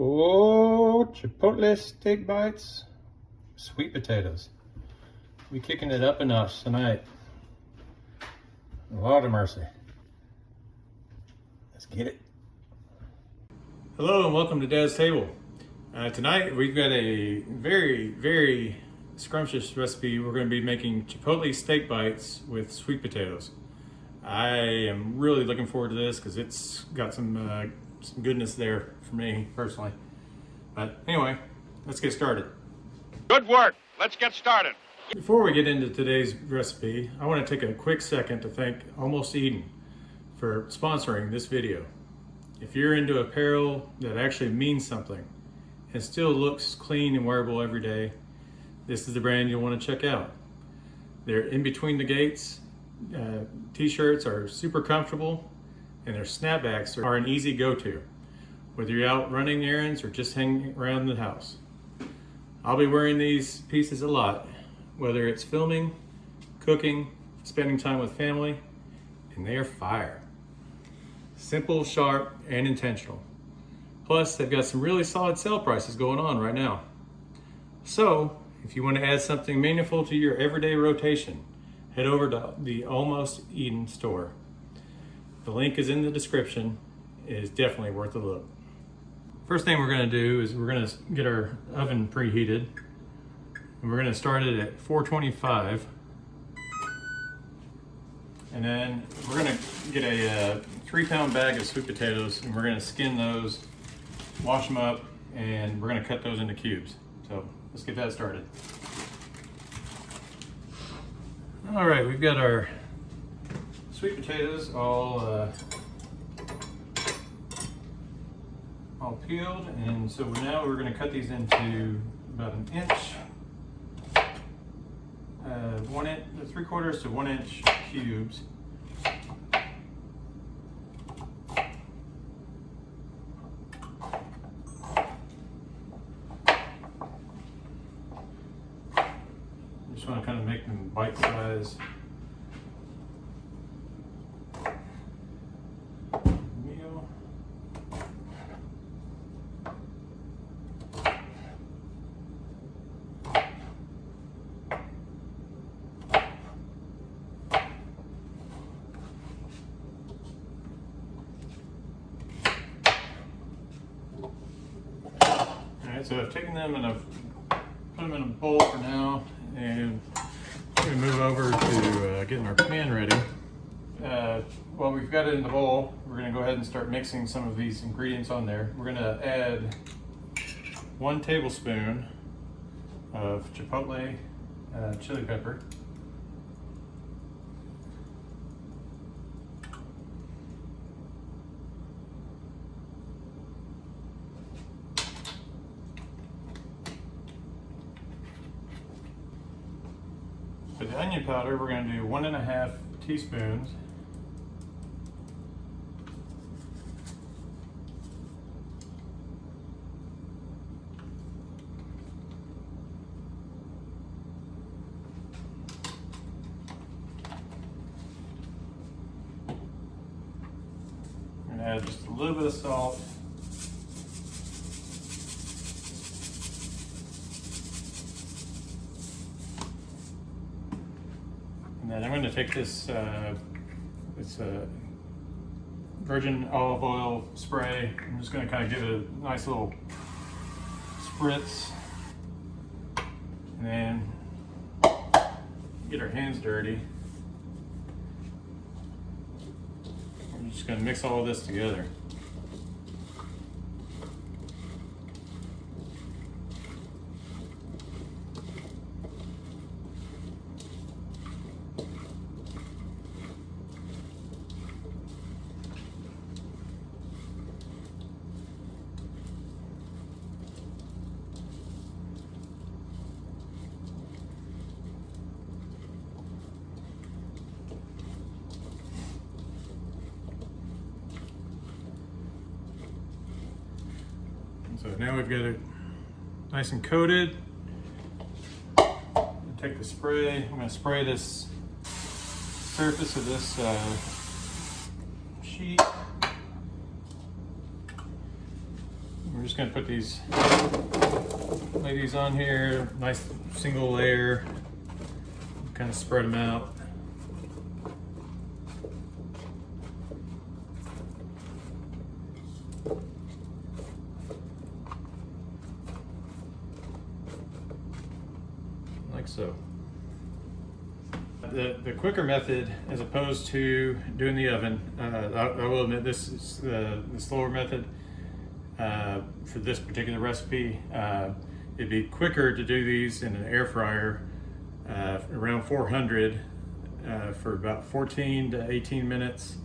Oh, Chipotle steak bites, sweet potatoes. We kicking it up a notch tonight. Lord of mercy. Let's get it. Hello and welcome to Dad's Table. Tonight we've got a very scrumptious recipe. We're going to be making Chipotle steak bites with sweet potatoes. I am really looking forward to this because it's got some goodness there for me personally. But anyway, let's get started. Good work. Let's get started. Before we get into today's recipe, I want to take a quick second to thank Almost Eden for sponsoring this video. If you're into apparel that actually means something and still looks clean and wearable every day, this is the brand you'll want to check out. They're in between the gates. T-shirts are super comfortable, and their snapbacks are an easy go-to, whether you're out running errands or just hanging around the house. I'll be wearing these pieces a lot, whether it's filming, cooking, spending time with family, and they are fire. Simple, sharp, and intentional. Plus, they've got some really solid sale prices going on right now. So, if you want to add something meaningful to your everyday rotation, head over to the Almost Eden store. The link is in the description. It is definitely worth a look. First thing we're going to do is we're going to get our oven preheated. And we're going to start it at 425. And then we're going to get a 3-pound bag of sweet potatoes, and we're going to skin those, wash them up, and we're going to cut those into cubes. So let's get that started. All right, we've got our sweet potatoes all peeled, and so now we're going to cut these into about an inch, 3/4 to 1 inch cubes. Just want to kind of make them bite size. Meal. Alright, so I've taken them and I've put them in a bowl for now, and we're going to move over to getting our pan ready. While we've got it in the bowl, we're going to go ahead and start mixing some of these ingredients on there. We're going to add 1 tablespoon of Chipotle chili pepper. For the onion powder, we're going to do 1.5 teaspoons. I'm going to add just a little bit of salt. And then I'm going to take this virgin olive oil spray. I'm just going to kind of give it a nice little spritz, and then get our hands dirty. I'm just going to mix all of this together. So now we've got it nice and coated. Take the spray. I'm going to spray this surface of this sheet. we're just gonna put these, lay these on here, nice single layer, kind of spread them out. Like so. The quicker method, as opposed to doing the oven, I will admit this is the slower method for this particular recipe. It'd be quicker to do these in an air fryer around 400 for about 14 to 18 minutes.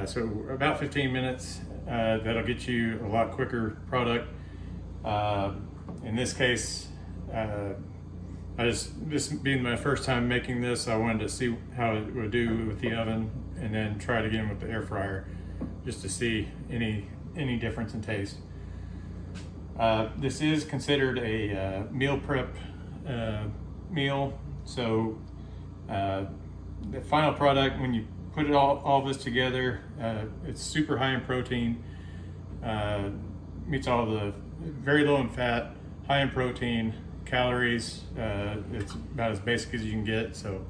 So about 15 minutes, that'll get you a lot quicker product. In this case, this being my first time making this, I wanted to see how it would do with the oven and then try it again with the air fryer just to see any difference in taste. This is considered a meal prep meal, so the final product, when you put it all this together, it's super high in protein, meets all the, very low in fat, high in protein, calories. It's about as basic as you can get. So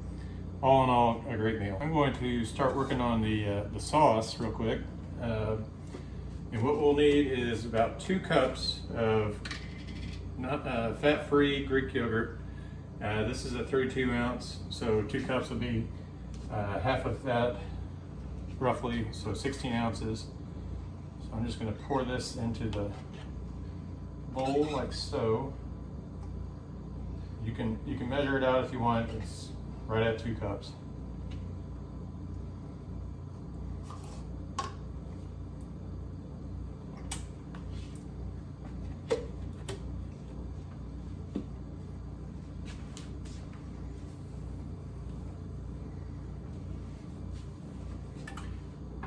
all in all, a great meal. I'm going to start working on the sauce real quick. And what we'll need is about 2 cups of fat-free Greek yogurt. This is a 32 ounce, so 2 cups will be half of that, roughly, so 16 ounces. So I'm just going to pour this into the bowl like so. You can measure it out if you want. It's right at 2 cups.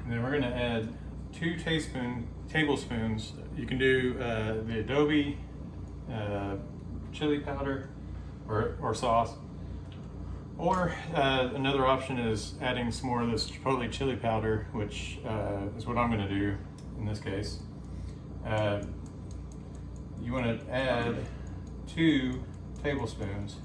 And then we're going to add 2 tablespoons. You can do the adobe chili powder or sauce, or another option is adding some more of this Chipotle chili powder, which is what I'm going to do in this case. You want to add 2 tablespoons.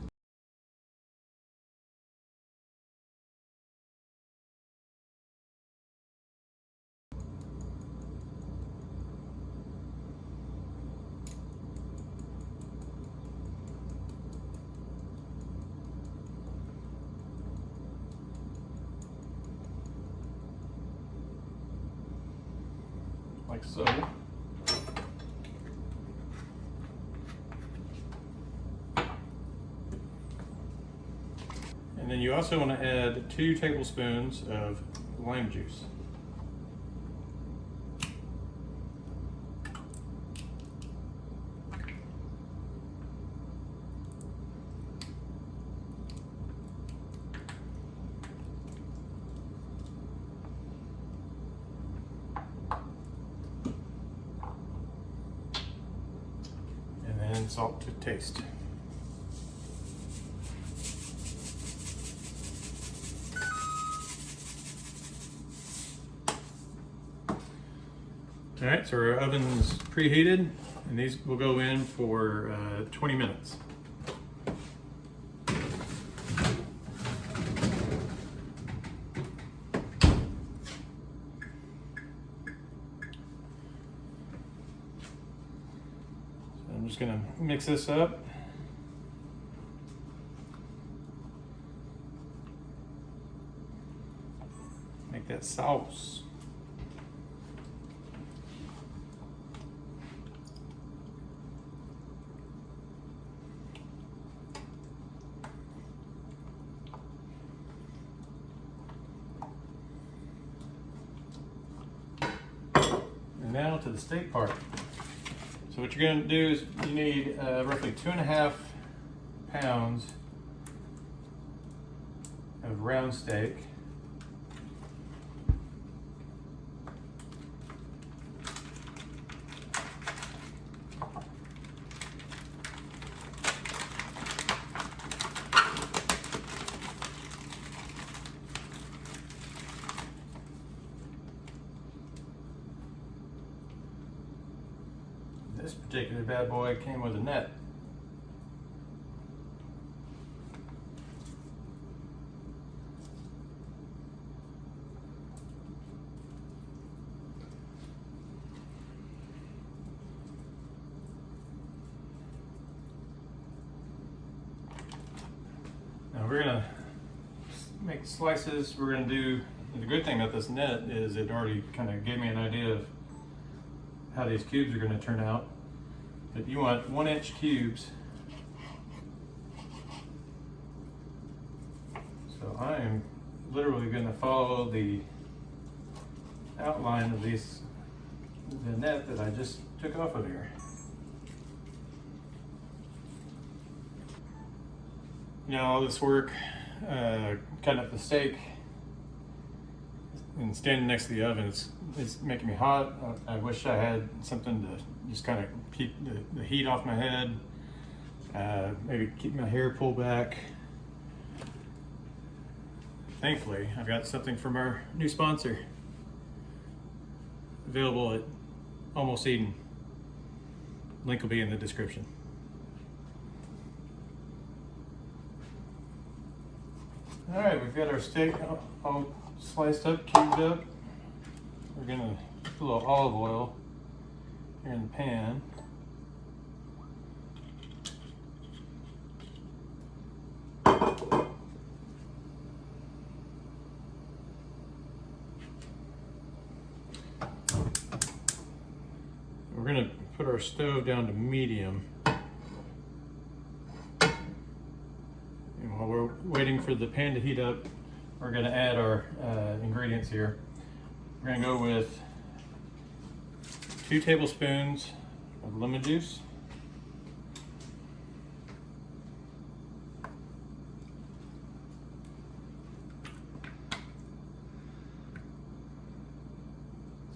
Like so. And then you also want to add 2 tablespoons of lime juice. And salt to taste. All right, so our oven's preheated, and these will go in for 20 minutes. I'm just gonna mix this up. Make that sauce. And now to the steak part. So what you're going to do is you need roughly 2.5 pounds of round steak. This particular bad boy came with a net. Now we're gonna make slices. We're gonna do, the good thing about this net is it already kind of gave me an idea of how these cubes are gonna turn out. But you want 1-inch cubes. So I am literally gonna follow the outline of the net that I just took off of here. You know, all this work, cutting up the steak and standing next to the oven, it's making me hot. I wish I had something to just kind of keep the heat off my head, maybe keep my hair pulled back. Thankfully, I've got something from our new sponsor, available at Almost Eden. Link will be in the description. All right, we've got our steak all sliced up, cubed up. We're gonna put a little olive oil here in the pan. We're gonna put our stove down to medium. And while we're waiting for the pan to heat up, we're gonna add our ingredients here. We're gonna go with 2 tablespoons of lemon juice.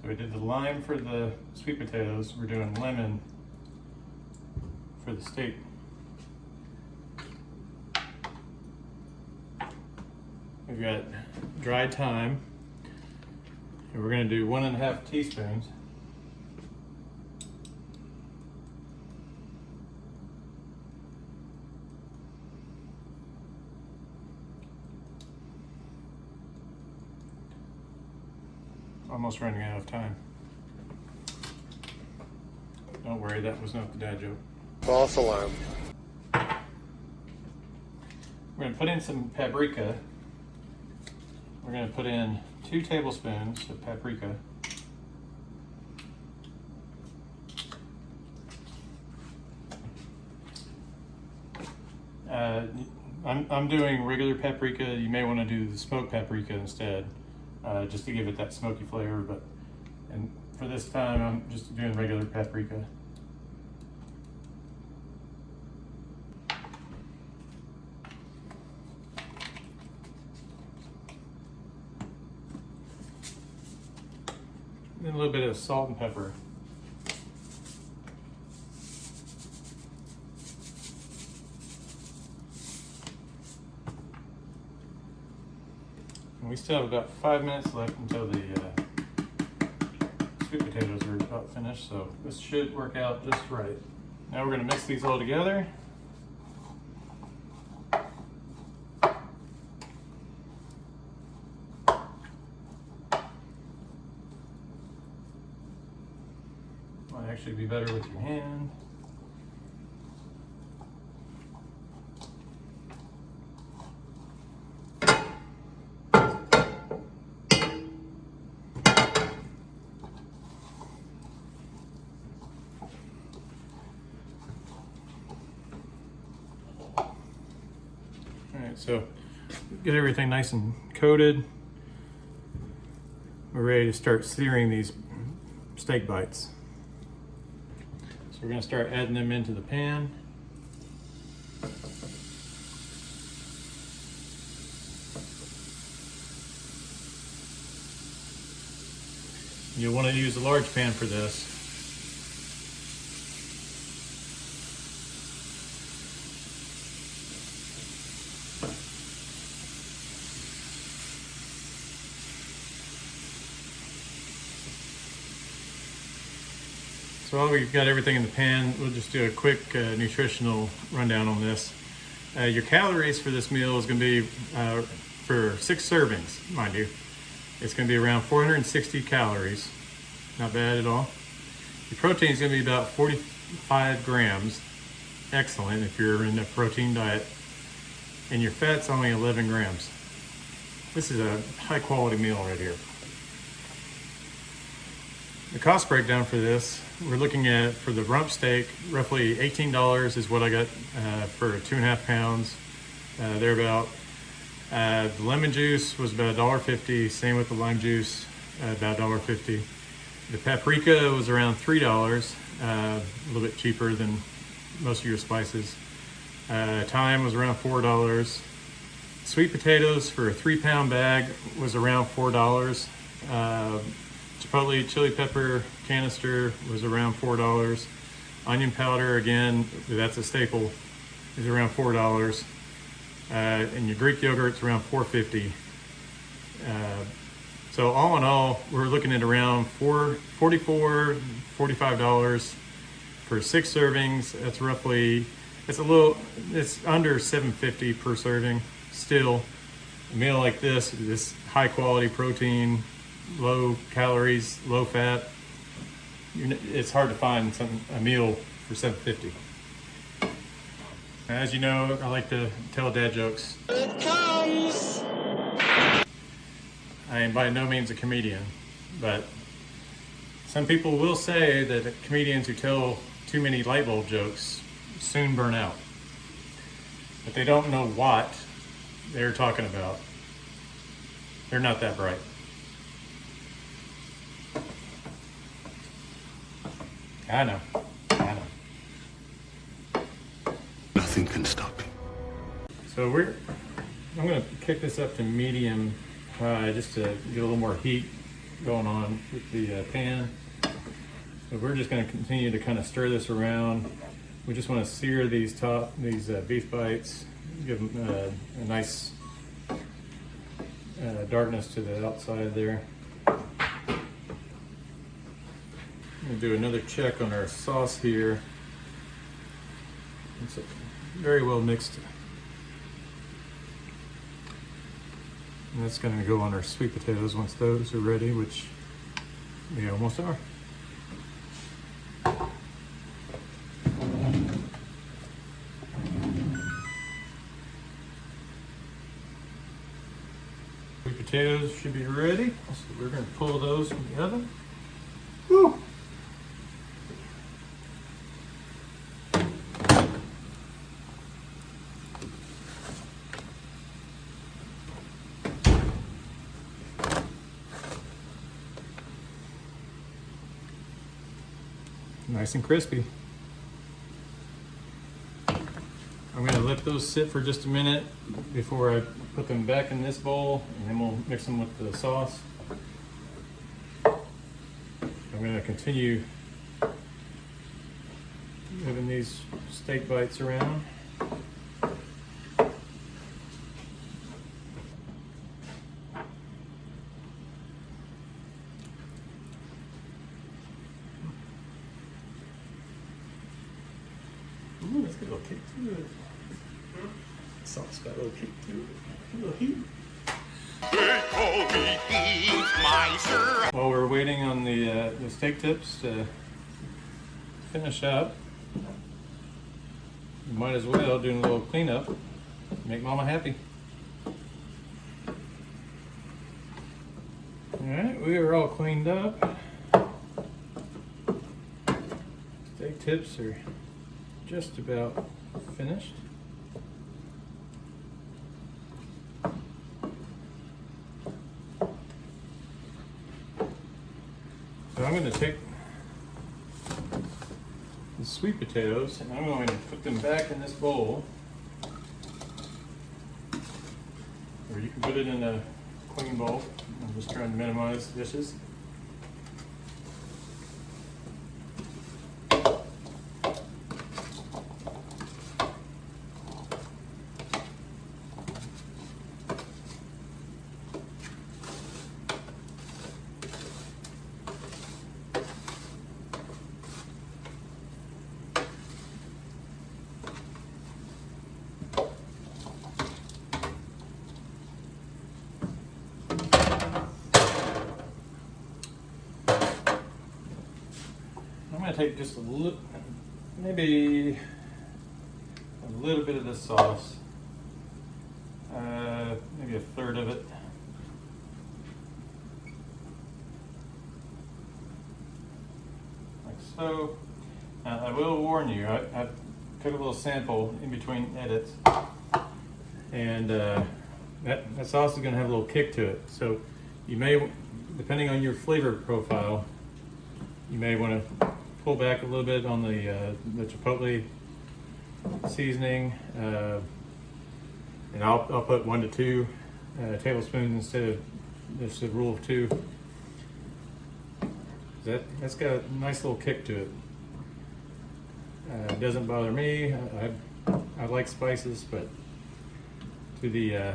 So we did the lime for the sweet potatoes. We're doing lemon for the steak. We've got dried thyme, and we're going to do 1.5 teaspoons. Almost running out of time. Don't worry, that was not the dad joke. False alarm. We're going to put in some paprika. We're going to put in 2 tablespoons of paprika. I'm doing regular paprika. You may want to do the smoked paprika instead, just to give it that smoky flavor. And for this time, I'm just doing regular paprika. Then a little bit of salt and pepper. And we still have about 5 minutes left until the sweet potatoes are about finished, so this should work out just right. Now we're going to mix these all together. Might actually be better with your hand. Alright, so get everything nice and coated. We're ready to start searing these steak bites. So we're going to start adding them into the pan. You'll want to use a large pan for this. So while we've got everything in the pan, we'll just do a quick nutritional rundown on this. Your calories for this meal is going to be, for 6 servings, mind you, it's going to be around 460 calories. Not bad at all. Your protein is going to be about 45 grams. Excellent if you're in a protein diet. And your fat's only 11 grams. This is a high quality meal right here. The cost breakdown for this, we're looking at, for the rump steak, roughly $18 is what I got for 2.5 pounds, thereabout. The lemon juice was about $1.50, same with the lime juice, about $1.50. The paprika was around $3, a little bit cheaper than most of your spices. Thyme was around $4. Sweet potatoes for a 3-pound bag was around $4. Chipotle chili pepper canister was around $4. Onion powder, again, that's a staple, is around $4. And your Greek yogurt's around $4.50. So all in all, we're looking at around $44, $45 for 6 servings. That's roughly, it's under $7.50 per serving. Still, a meal like this high quality protein, low calories, low fat, it's hard to find a meal for $7.50. As you know, I like to tell dad jokes. It comes! I am by no means a comedian, but some people will say that comedians who tell too many light bulb jokes soon burn out. But they don't know what they're talking about. They're not that bright. I know. Nothing can stop you. So I'm gonna kick this up to medium high just to get a little more heat going on with the pan. So we're just gonna continue to kind of stir this around. We just want to sear these beef bites, give them a nice darkness to the outside there. I'm going to do another check on our sauce here. It's very well mixed. And that's going to go on our sweet potatoes once those are ready, which they almost are. Sweet potatoes should be ready, so we're going to pull those from the oven. Woo! Nice and crispy. I'm going to let those sit for just a minute before I put them back in this bowl, and then we'll mix them with the sauce. I'm going to continue moving these steak bites around. Ooh, it's got a little kick to it. Sauce got a little kick to it. A little heat. They call me Heat Miser. While we're waiting on the steak tips to finish up, you might as well do a little cleanup. Make Mama happy. Alright, we are all cleaned up. Steak tips are just about finished. So I'm going to take the sweet potatoes and I'm going to put them back in this bowl. Or you can put it in a clean bowl. I'm just trying to minimize dishes. gonna take just a little, maybe a little bit of this sauce, maybe a third of it. Like so. Now, I will warn you, I took a little sample in between edits, and that sauce is gonna have a little kick to it. So you may, depending on your flavor profile, you may want to pull back a little bit on the Chipotle seasoning, and I'll put 1 to 2 tablespoons instead of just a rule of 2. That's got a nice little kick to it. It doesn't bother me. I like spices, but to the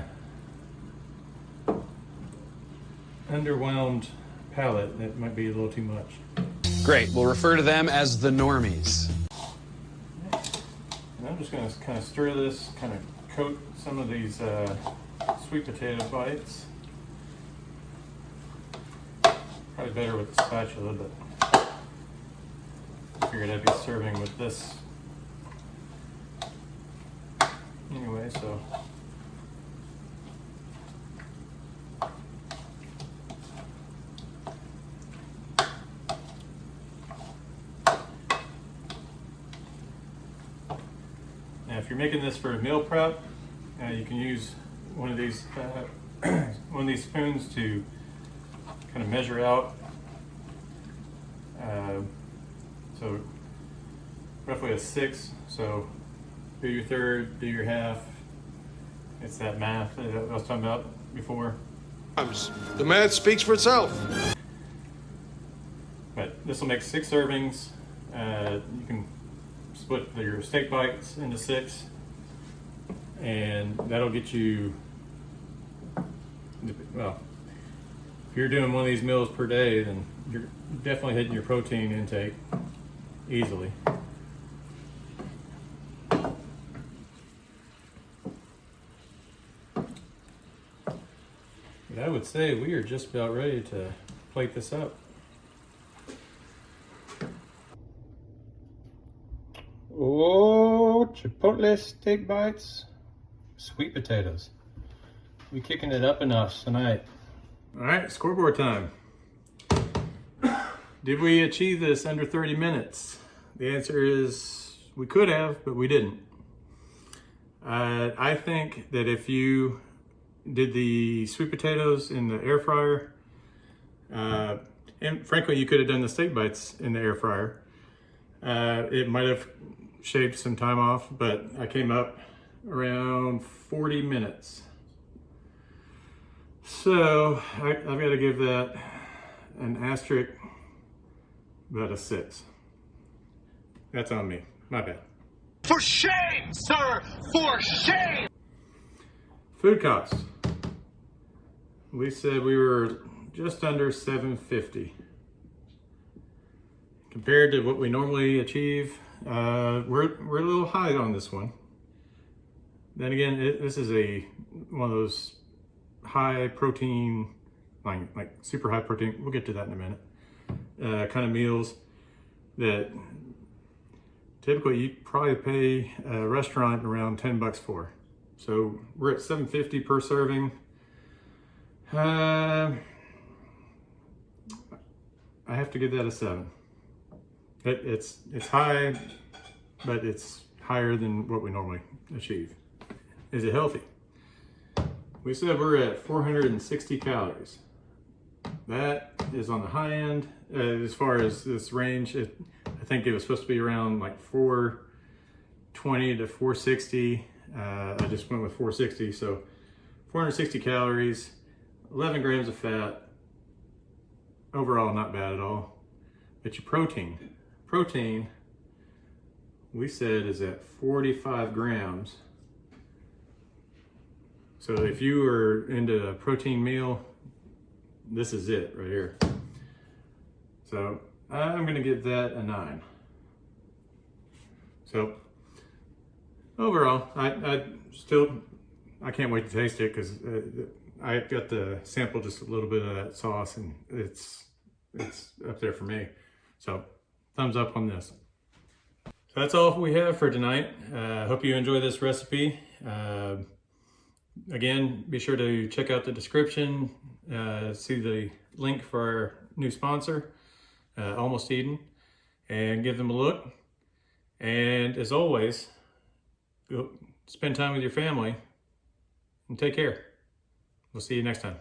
underwhelmed palate, that might be a little too much. Great. We'll refer to them as the normies. And I'm just going to kind of stir this, kind of coat some of these sweet potato bites. Probably better with the spatula, but I figured I'd be serving with this anyway, so. Now, if you're making this for a meal prep, you can use one of these spoons to kind of measure out. So roughly a 6. So do your third, do your half. It's that math that I was talking about before. The math speaks for itself. But this will make 6 servings. You can split your steak bites into 6, and that'll get you, well, if you're doing one of these meals per day, then you're definitely hitting your protein intake easily. But I would say we are just about ready to plate this up. Oh, Chipotle steak bites, sweet potatoes. We kicking it up a notch tonight. All right, scoreboard time. Did we achieve this under 30 minutes? The answer is we could have, but we didn't. I think that if you did the sweet potatoes in the air fryer, and frankly, you could have done the steak bites in the air fryer. It might have shaved some time off, but I came up around 40 minutes. So I've got to give that an asterisk, about a 6. That's on me, my bad. For shame, sir! For shame! Food costs. We said we were just under $7.50. Compared to what we normally achieve, we're a little high on this one. Then again, this is one of those high protein, like super high protein, we'll get to that in a minute, kind of meals that typically you probably pay a restaurant around 10 bucks for. So we're at $7.50 per serving. I have to give that a 7. It's high, but it's higher than what we normally achieve. Is it healthy? We said we're at 460 calories. That is on the high end. As far as this range, I think it was supposed to be around like 420 to 460. I just went with 460, so 460 calories, 11 grams of fat. Overall, not bad at all. But your protein, we said is at 45 grams. So if you are into a protein meal, this is it right here. So I'm gonna give that a 9. So overall, I can't wait to taste it because I got to sample just a little bit of that sauce, and it's up there for me. So thumbs up on this. So that's all we have for tonight. Hope you enjoy this recipe. Again, be sure to check out the description, see the link for our new sponsor, Almost Eden, and give them a look. And as always, go spend time with your family and take care. We'll see you next time.